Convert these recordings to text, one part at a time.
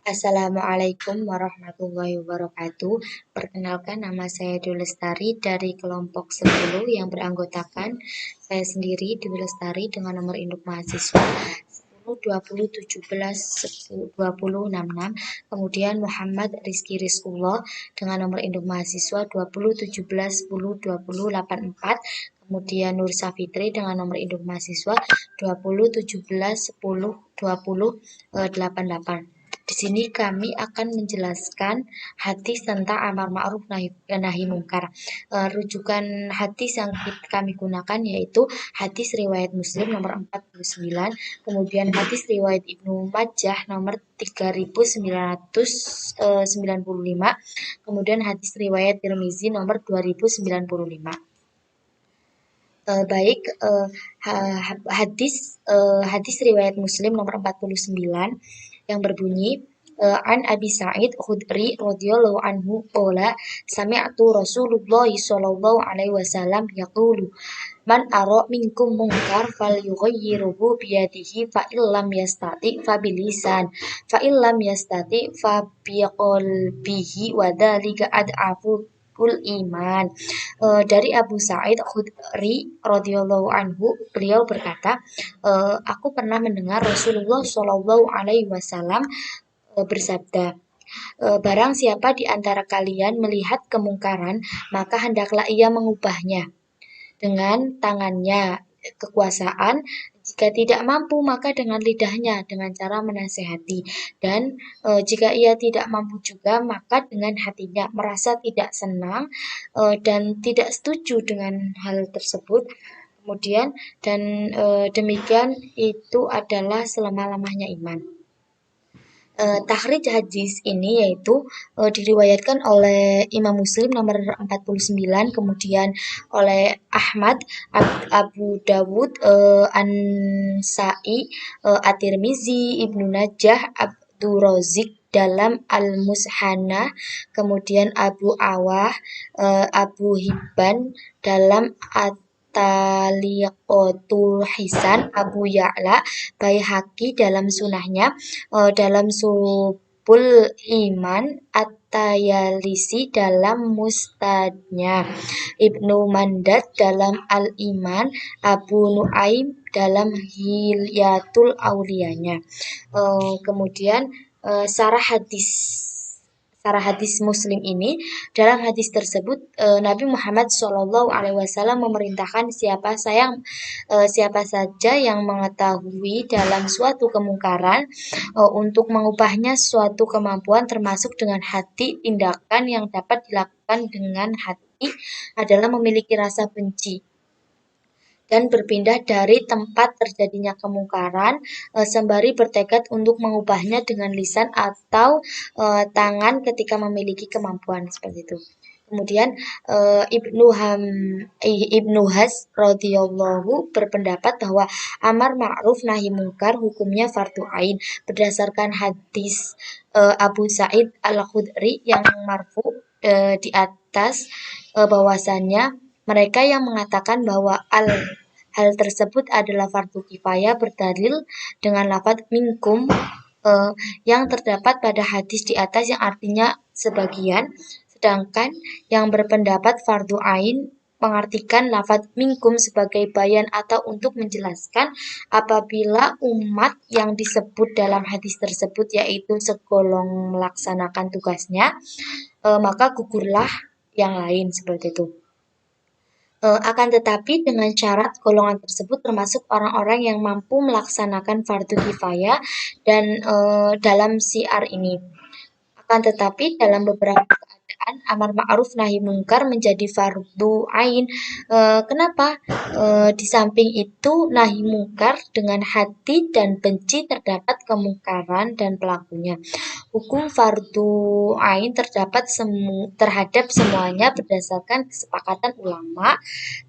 Assalamualaikum warahmatullahi wabarakatuh. Perkenalkan, nama saya Dwi Lestari dari kelompok 10 yang beranggotakan saya sendiri, Dwi Lestari, dengan nomor induk mahasiswa 10 20 17 10 20 66. Kemudian Muhammad Rizky Rizkullah dengan nomor induk mahasiswa 20 17 10 20 84. Kemudian Nur Safitri dengan nomor induk mahasiswa 20 17 10 20 88. Di sini kami akan menjelaskan hadis tentang amar ma'ruf nahi mungkar. Rujukan hadis yang kami gunakan yaitu hadis riwayat Muslim nomor 49, kemudian hadis riwayat Ibnu Majah nomor 3995, kemudian hadis riwayat Tirmizi nomor 2095. Hadis riwayat Muslim nomor 49 yang berbunyi An Abi Sa'id Khudri radhiyallahu anhu qala sami'tu Rasulullah sallallahu alaihi wasallam yaqulu man ara minkum munkar falyughayyirhu biyadihi fa illam yastati fa bilisan fa illam yastati fa biqalbihi wa dzalika ad'afu iman. Dari Abu Sa'id Khudri radhiyallahu anhu, beliau berkata, aku pernah mendengar Rasulullah Shallallahu alaihi wasallam bersabda, barang siapa di antara kalian melihat kemungkaran, maka hendaklah ia mengubahnya dengan tangannya, kekuasaan. Jika tidak mampu, maka dengan lidahnya, dengan cara menasehati. Dan jika ia tidak mampu juga, maka dengan hatinya, merasa tidak senang dan tidak setuju dengan hal tersebut. Kemudian demikian itu adalah selama-lamanya iman. Takhrij hadis ini yaitu diriwayatkan oleh Imam Muslim nomor 49, kemudian oleh Ahmad, Abu Dawud, An-Sa'i, At-Tirmizi, Ibnu Najah, Abdul Razik dalam Al-Mushannah, kemudian Abu Awah, Abu Hibban dalam Taliqatul Hisan, Abu Ya'la, Baihaqi dalam sunahnya, dalam Subul Iman, At-Tayalisi dalam Mustadnya, Ibnu Mandad dalam Al-Iman, Abu Nuaim dalam Hilyatul Auliyanya. Kemudian Sarah hadis Muslim ini, dalam hadis tersebut Nabi Muhammad SAW memerintahkan siapa saja yang mengetahui dalam suatu kemungkaran untuk mengubahnya suatu kemampuan termasuk dengan hati. Tindakan yang dapat dilakukan dengan hati adalah memiliki rasa benci dan berpindah dari tempat terjadinya kemungkaran sembari bertekad untuk mengubahnya dengan lisan atau tangan ketika memiliki kemampuan seperti itu. Kemudian Ibnu Has radhiyallahu berpendapat bahwa amar ma'ruf nahi mungkar hukumnya fardu ain berdasarkan hadis Abu Sa'id Al-Khudri yang marfu di atas, bahwasannya mereka yang mengatakan bahwa hal tersebut adalah fardu kifayah berdalil dengan lafaz minkum yang terdapat pada hadis di atas yang artinya sebagian, sedangkan yang berpendapat fardu ain mengartikan lafaz minkum sebagai bayan atau untuk menjelaskan apabila umat yang disebut dalam hadis tersebut yaitu segolong melaksanakan tugasnya, maka gugurlah yang lain seperti itu. Akan tetapi dengan syarat golongan tersebut termasuk orang-orang yang mampu melaksanakan fardu kifayah dan dalam syiar ini. Akan tetapi dalam beberapa keadaan amar ma'ruf nahi mungkar menjadi fardu ain. Kenapa? Di samping itu nahi mungkar dengan hati dan benci terdapat kemungkaran dan pelakunya. Hukum fardu ain terdapat terhadap semuanya berdasarkan kesepakatan ulama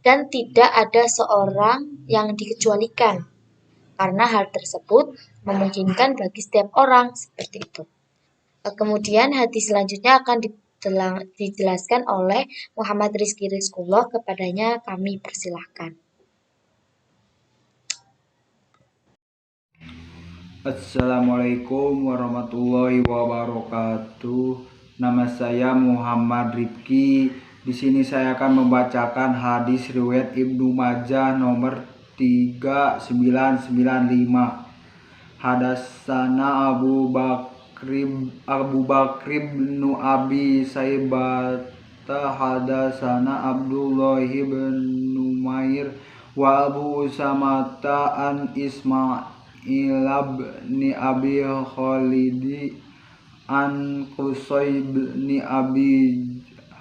dan tidak ada seorang yang dikecualikan karena hal tersebut memungkinkan bagi setiap orang seperti itu. Kemudian hadis selanjutnya akan dijelaskan oleh Muhammad Rizky Rizkullah, kepadanya kami persilahkan. Assalamualaikum warahmatullahi wabarakatuh. Nama saya Muhammad Rifki. Di sini saya akan membacakan hadis riwayat Ibnu Majah nomor 3995. Hadatsana Abu Bakr bin Abi Saibata hadatsana Abdullah bin Numair wa Abu Usamata an Ismail bin Abi Khalidi an Qusay bin Abi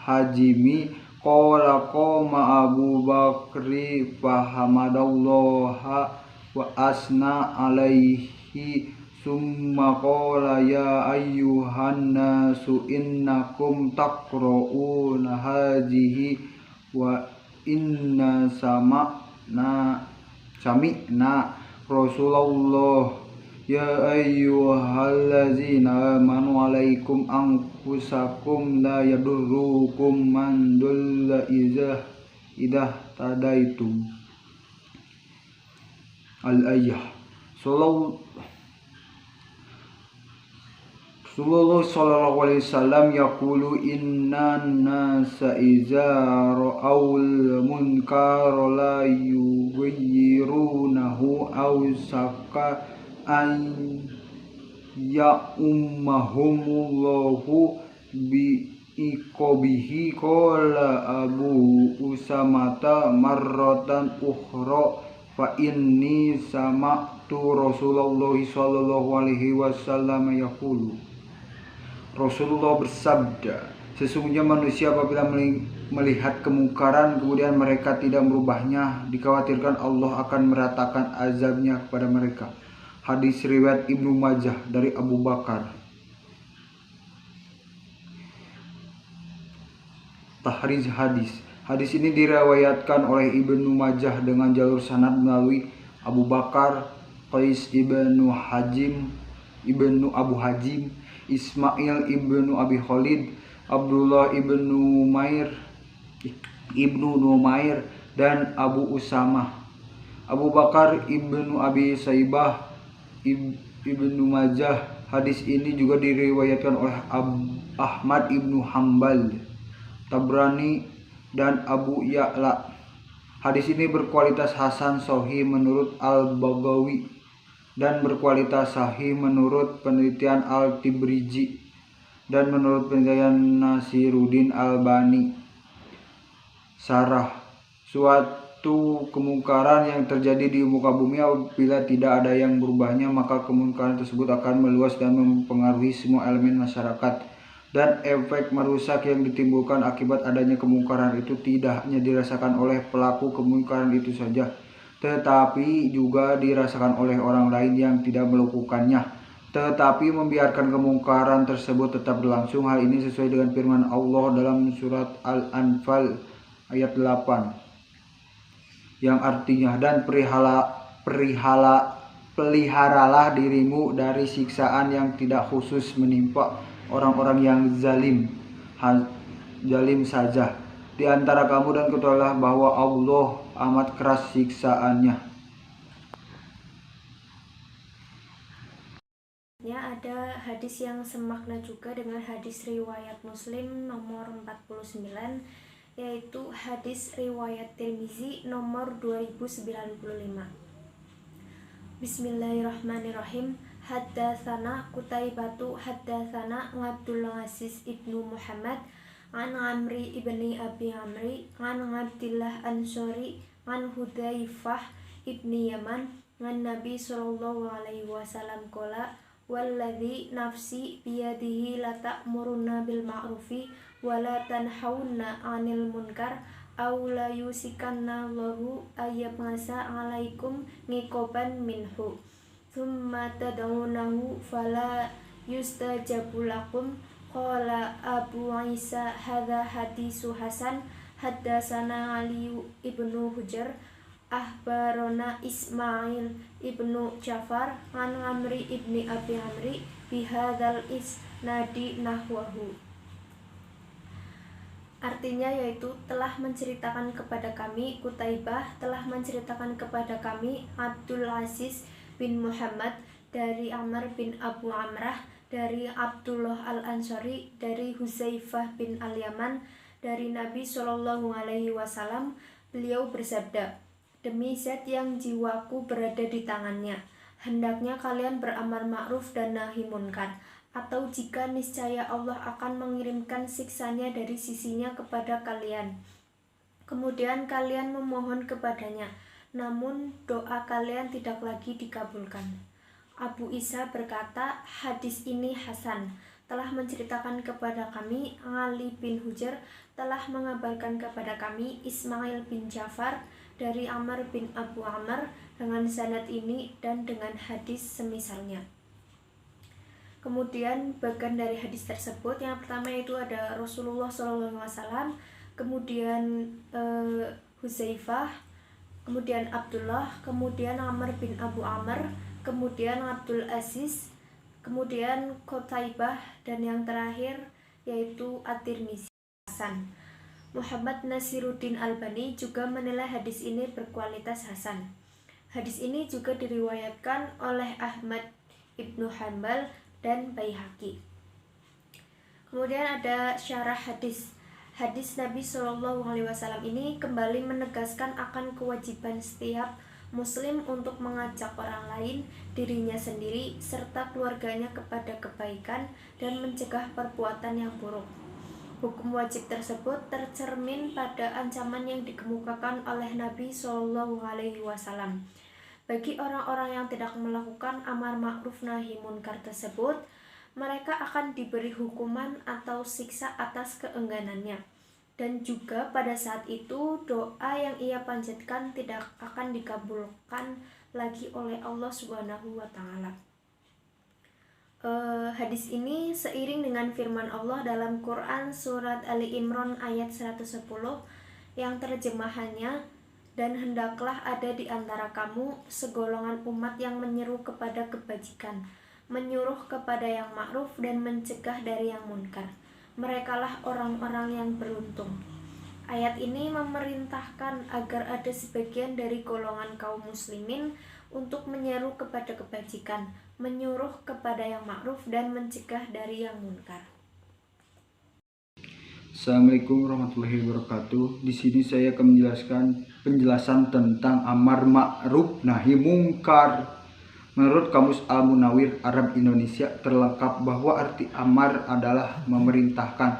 Hajimi qala qama Abu Bakri fahamadallaha wa asna alaihi summa qala ya ayyuhan nasu innakum taqra'una hadhihi wa inna sami'na Rasulullah ya ayyuhallazina amanu alaikum anfusakum la yadurrukum man dalla idah tadaitum al-ayah. Sallallahu alaihi wasallam yaqulu innan nasa iza ra'awul munkara la yughayyirunahu aw saka an ya'ummahumullahu bi iqabihi qala Abu Usamata marratan ukhra fa inni sama'tu Rasulullah sallallahu alaihi wasallam yaqulu. Rasulullah bersabda, sesungguhnya manusia apabila melihat kemungkaran kemudian mereka tidak merubahnya, dikhawatirkan Allah akan meratakan azabnya kepada mereka. Hadis riwayat Ibnu Majah dari Abu Bakar. Tahrij hadis. Hadis ini diriwayatkan oleh Ibnu Majah dengan jalur sanad melalui Abu Bakar, Qais ibnu Abu Hajim, Ismail ibnu Abi Khalid, Abdullah ibnu Numair dan Abu Usamah. Abu Bakar ibnu Abi Saibah, Ibnu Majah. Hadis ini juga diriwayatkan oleh Ahmad ibnu Hambal, Tabrani dan Abu Ya'la. Hadis ini berkualitas hasan sahih menurut Al-Baghawi dan berkualitas sahih menurut penelitian Al-Tibriji dan menurut penelitian Nasiruddin Albani. Sarah. Suatu kemungkaran yang terjadi di muka bumi apabila tidak ada yang berubahnya, maka kemungkaran tersebut akan meluas dan mempengaruhi semua elemen masyarakat. Dan efek merusak yang ditimbulkan akibat adanya kemungkaran itu tidak hanya dirasakan oleh pelaku kemungkaran itu saja, tetapi juga dirasakan oleh orang lain yang tidak melakukannya, tetapi membiarkan kemungkaran tersebut tetap berlangsung. Hal ini sesuai dengan firman Allah dalam surat Al-Anfal ayat 8 yang artinya, dan peliharalah dirimu dari siksaan yang tidak khusus menimpa orang-orang yang zalim saja di antara kamu, dan ketahuilah bahwa Allah amat keras siksaannya. Ada hadis yang semakna juga dengan hadis riwayat Muslim nomor 49, yaitu hadis riwayat Tirmizi nomor 2095. Bismillahirrahmanirrahim. Haddatsana Qutaibatu haddatsana Abdul Aziz ibnu Muhammad an Amri ibni Abi Amri an Abdillah Ansori an Hudzaifah ibni Yaman an Nabi sallallahu alaihi wasallam qala walladzi nafsi biyadihi la ta'muruna bil ma'rufi wa la tanhauna 'anil munkar aw la yusikanna Allahu ayyabasa 'alaikum niqaban minhu thumma tad'unahu fala yustajabu lakum. Qala Abu Isa hadza hadisu hasan. Haddatsana Ali ibnu Hujar ahbarona Ismail ibnu Ja'far an Amri ibni Abi Amri bihadzal isnadi nahwahu. Artinya yaitu telah menceritakan kepada kami Qutaibah, telah menceritakan kepada kami Abdul Aziz bin Muhammad dari Amr bin Abu Amrah, dari Abdullah al-Ansari, dari Huzaifah bin al-Yaman, dari Nabi Shallallahu Alaihi Wasallam. Beliau bersabda, demi zat yang jiwaku berada di tangannya, hendaknya kalian beramar ma'ruf dan nahi munkar, atau jika niscaya Allah akan mengirimkan siksanya dari sisinya kepada kalian. Kemudian kalian memohon kepadanya, namun doa kalian tidak lagi dikabulkan. Abu Isa berkata, hadis ini hasan. Telah menceritakan kepada kami, Ali bin Hujr telah mengabarkan kepada kami, Ismail bin Ja'far dari Amr bin Abu Amr dengan sanad ini dan dengan hadis semisalnya. Kemudian bagian dari hadis tersebut, yang pertama itu ada Rasulullah SAW, kemudian Huzaifah, kemudian Abdullah, kemudian Amr bin Abu Amr, kemudian Abdul Aziz, kemudian Qutaibah, dan yang terakhir yaitu At-Tirmizi hasan. Muhammad Nasiruddin Albani juga menilai hadis ini berkualitas hasan. Hadis ini juga diriwayatkan oleh Ahmad Ibnu Hanbal dan Baihaqi. Kemudian ada syarah hadis. Hadis Nabi Shallallahu Alaihi Wasallam ini kembali menegaskan akan kewajiban setiap Muslim untuk mengajak orang lain, dirinya sendiri, serta keluarganya kepada kebaikan dan mencegah perbuatan yang buruk. Hukum wajib tersebut tercermin pada ancaman yang dikemukakan oleh Nabi Shallallahu Alaihi Wasallam. Bagi orang-orang yang tidak melakukan amar ma'ruf nahi munkar tersebut, mereka akan diberi hukuman atau siksa atas keengganannya. Dan juga pada saat itu doa yang ia panjatkan tidak akan dikabulkan lagi oleh Allah Subhanahu wa Ta'ala. Hadis ini seiring dengan firman Allah dalam Quran surat Ali Imran ayat 110 yang terjemahannya, dan hendaklah ada di antara kamu segolongan umat yang menyeru kepada kebajikan, menyuruh kepada yang ma'ruf dan mencegah dari yang munkar. Merekalah orang-orang yang beruntung. Ayat ini memerintahkan agar ada sebagian dari golongan kaum muslimin untuk menyeru kepada kebajikan, menyuruh kepada yang ma'ruf dan mencegah dari yang munkar. Assalamualaikum warahmatullahi wabarakatuh. Di sini saya akan menjelaskan penjelasan tentang amar ma'ruf nahi munkar. Menurut Kamus Al-Munawwir Arab Indonesia terlengkap bahwa arti amar adalah memerintahkan,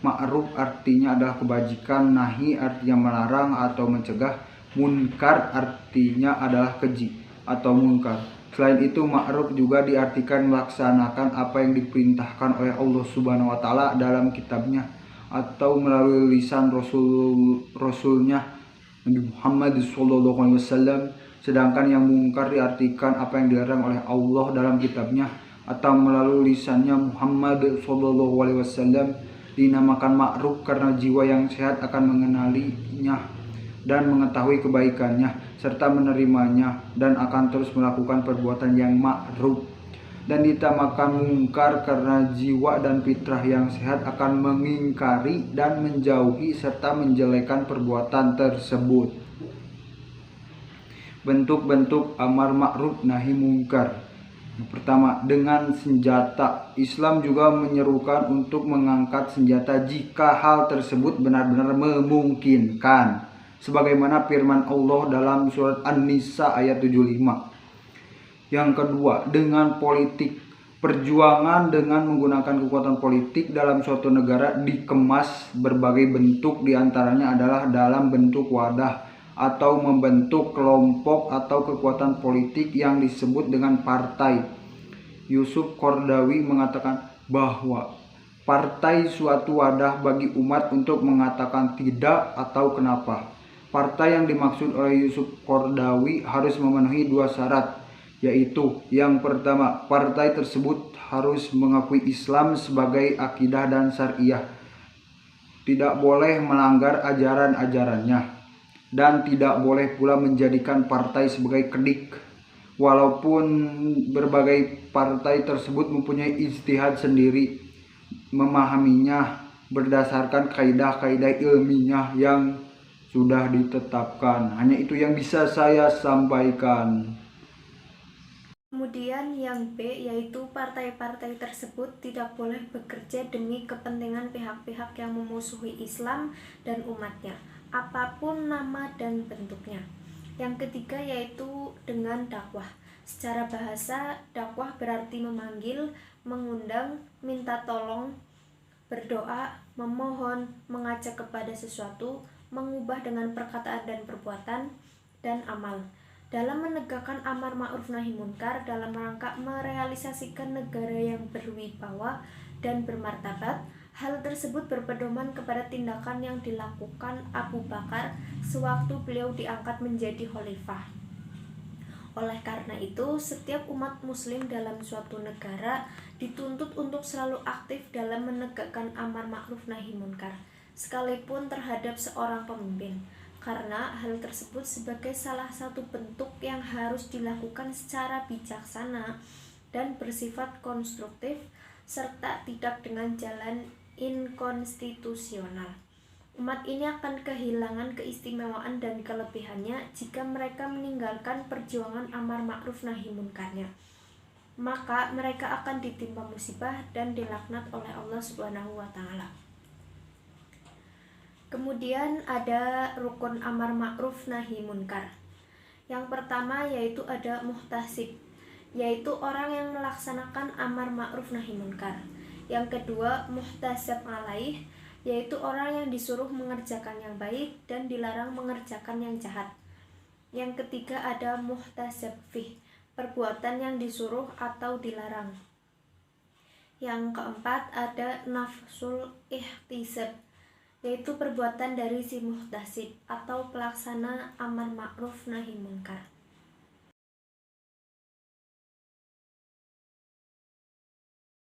ma'ruf artinya adalah kebajikan, nahi artinya melarang atau mencegah, munkar artinya adalah keji atau munkar. Selain itu, ma'ruf juga diartikan melaksanakan apa yang diperintahkan oleh Allah Subhanahu wa Ta'ala dalam kitabnya atau melalui lisan Rasulnya Nabi Muhammad SAW. Sedangkan yang mungkar diartikan apa yang dilarang oleh Allah dalam kitabnya atau melalui lisannya Muhammad SAW. Dinamakan ma'ruf karena jiwa yang sehat akan mengenalinya dan mengetahui kebaikannya serta menerimanya dan akan terus melakukan perbuatan yang ma'ruf. Dan ditamakan mungkar karena jiwa dan fitrah yang sehat akan mengingkari dan menjauhi serta menjelekan perbuatan tersebut. Bentuk-bentuk amar ma'ruf nahi munkar. Yang pertama, dengan senjata. Islam juga menyerukan untuk mengangkat senjata jika hal tersebut benar-benar memungkinkan, sebagaimana firman Allah dalam surat An-Nisa ayat 75. Yang kedua, dengan politik. Perjuangan dengan menggunakan kekuatan politik dalam suatu negara dikemas berbagai bentuk, diantaranya adalah dalam bentuk wadah atau membentuk kelompok atau kekuatan politik yang disebut dengan partai. Yusuf Qaradawi mengatakan bahwa partai suatu wadah bagi umat untuk mengatakan tidak atau kenapa. Partai yang dimaksud oleh Yusuf Qaradawi harus memenuhi dua syarat, yaitu yang pertama, partai tersebut harus mengakui Islam sebagai akidah dan syariah, tidak boleh melanggar ajaran-ajarannya, dan tidak boleh pula menjadikan partai sebagai kedik. Walaupun berbagai partai tersebut mempunyai ijtihad sendiri, memahaminya berdasarkan kaidah-kaidah ilmiah yang sudah ditetapkan. Hanya itu yang bisa saya sampaikan. Kemudian yang B, yaitu partai-partai tersebut tidak boleh bekerja demi kepentingan pihak-pihak yang memusuhi Islam dan umatnya, apapun nama dan bentuknya. Yang ketiga yaitu dengan dakwah. Secara bahasa, dakwah berarti memanggil, mengundang, minta tolong, berdoa, memohon, mengajak kepada sesuatu, mengubah dengan perkataan dan perbuatan, dan amal. Dalam menegakkan amar ma'ruf nahi munkar dalam rangka merealisasikan negara yang berwibawa dan bermartabat, hal tersebut berpedoman kepada tindakan yang dilakukan Abu Bakar sewaktu beliau diangkat menjadi khalifah. Oleh karena itu, setiap umat muslim dalam suatu negara dituntut untuk selalu aktif dalam menegakkan amar ma'ruf nahi munkar, sekalipun terhadap seorang pemimpin, karena hal tersebut sebagai salah satu bentuk yang harus dilakukan secara bijaksana dan bersifat konstruktif, serta tidak dengan jalan inkonstitusional. Umat ini akan kehilangan keistimewaan dan kelebihannya jika mereka meninggalkan perjuangan amar ma'ruf nahi munkarnya. Maka mereka akan ditimpa musibah dan dilaknat oleh Allah Subhanahu wa taala. Kemudian ada rukun amar ma'ruf nahi munkar. Yang pertama yaitu ada muhtasib, yaitu orang yang melaksanakan amar ma'ruf nahi munkar. Yang kedua muhtasab alaih, yaitu orang yang disuruh mengerjakan yang baik dan dilarang mengerjakan yang jahat. Yang ketiga ada muhtasab fih, perbuatan yang disuruh atau dilarang. Yang keempat ada nafsul ihtisab, yaitu perbuatan dari si muhtasib atau pelaksana amar ma'ruf nahi munkar.